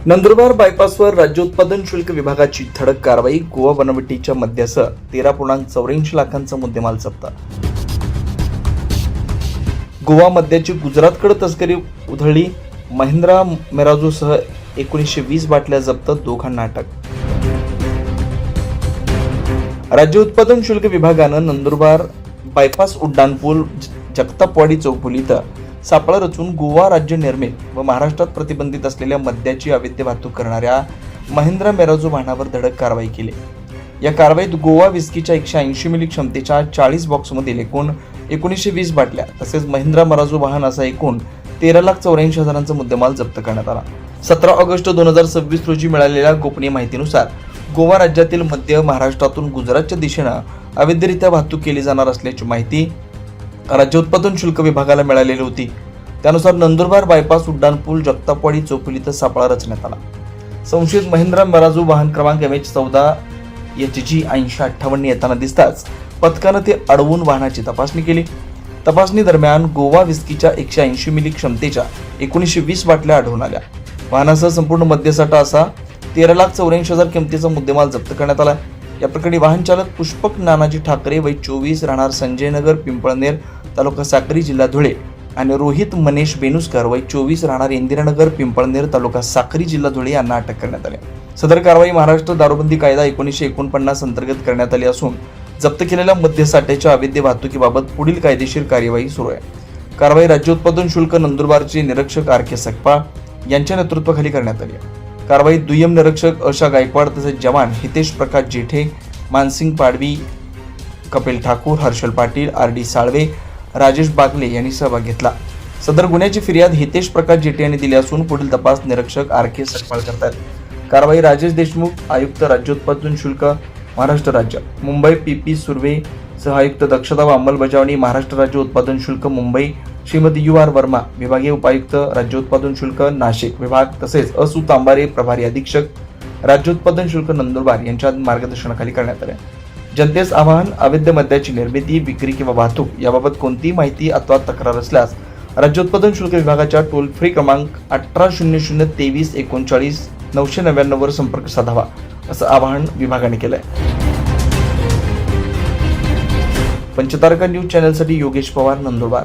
नंदुरबार बायपासवर राज्य उत्पादन शुल्क विभागाची धडक कारवाई. गोवा वनवटीच्या मद्यासह 13.84 लाखांचा मुद्देमाल जप्त. गोवा मद्याची गुजरातकडे तस्करी उधळली. महिंद्रा मेराजोसह 1920 बाटल्या जप्त, दोघांना अटक. राज्य उत्पादन शुल्क विभागानं नंदुरबार बायपास उड्डाणपूल जगतापवाडी चौफुली इथं सापळा रचून गोवा राज्य निर्मित व महाराष्ट्रात प्रतिबंधित असलेल्या मद्याची अवैध वाहतूक करणाऱ्या महिंद्रा मेराजो वाहनावर धडक कारवाई केली. या कारवाईत गोवा विस्कीच्या 180 मिली क्षमतेच्या 40 बॉक्समधील एकूण 1920 बाटल्या तसेच महिंद्रा मेराजो वाहन असा एकूण 13,84,000चा मुद्देमाल जप्त करण्यात आला. 17 ऑगस्ट 2026 रोजी मिळालेल्या गोपनीय माहितीनुसार गोवा राज्यातील मद्य महाराष्ट्रातून गुजरातच्या दिशेनं अवैधरित्या वाहतूक केली जाणार असल्याची माहिती राज्य उत्पादन शुल्क विभागाला मिळालेली होती. त्यानुसार नंदुरबार बायपास उड्डाणपूल जगतापवाडी चौफुली इथं सापळा रचण्यात आला. संशयित महिंद्रा मेराजो वाहन क्रमांक MH14 HG 8058 येताना दिसताच पथकानं ते अडवून वाहनाची तपासणी केली. तपासणी दरम्यान गोवा विस्कीच्या 180 मिली क्षमतेच्या 1920 बाटल्या आढळून आल्या. वाहनासह संपूर्ण मद्यसाठा असा 13,84,000 किमतीचा मुद्देमाल जप्त करण्यात आला. या प्रकरणी वाहन चालक पुष्पक नानाजी ठाकरे वय 24 राहणार संजयनगर पिंपळनेर तालुका साक्री जिल्हा धुळे आणि रोहित मनेश बेनुस्कर वय 24 राहणार इंदिरानगर पिंपळनेर तालुका साक्री जिल्हा धुळे यांना अटक करण्यात आली. सदर कारवाई महाराष्ट्र दारूबंदी कायदा 1949 अंतर्गत करण्यात आली असून जप्त केलेल्या मद्यसाठ्याच्या अवैध वाहतुकीबाबत पुढील कायदेशीर कार्यवाही सुरू आहे. कारवाई राज्य उत्पादन शुल्क नंदुरबारचे निरीक्षक RK सकपाळ यांच्या नेतृत्वाखाली करण्यात आली. कारवाईत दुय्यम निरीक्षक आशा गायकवाड तसेच जवान हितेश प्रकाश जेठे, मानसिंग पाडवी, कपिल ठाकूर, हर्षल पाटील, RD साळवे, राजेश बागले यांनी सहभाग घेतला. सदर गुन्ह्याची फिर्याद हितेश प्रकाश जेठे यांनी दिली असून पुढील तपास निरीक्षक RK सकपाळ करतात. कारवाई राजेश देशमुख, आयुक्त राज्य उत्पादन शुल्क महाराष्ट्र राज्य मुंबई, PP सुर्वे, सह-आयुक्त दक्षता व अंमलबजावणी महाराष्ट्र राज्य उत्पादन शुल्क मुंबई, श्रीमती UR वर्मा, विभागीय उपायुक्त राज्य उत्पादन शुल्क नाशिक विभाग तसेच असु तांबारे, प्रभारी अधीक्षक राज्य उत्पादन शुल्क नंदुरबार यांच्या मार्गदर्शनाखाली करण्यात आले. जनतेस आवाहन, अवैध मद्याची निर्मिती, विक्री किंवा वाहतूक याबाबत कोणतीही माहिती अथवा तक्रार असल्यास राज्य उत्पादन शुल्क विभागाच्या टोल फ्री क्रमांक 1800 23 39 999 वर संपर्क साधावा असं आवाहन विभागाने केलंय. पंचतारका न्यूज चॅनलसाठी योगेश पवार, नंदुरबार.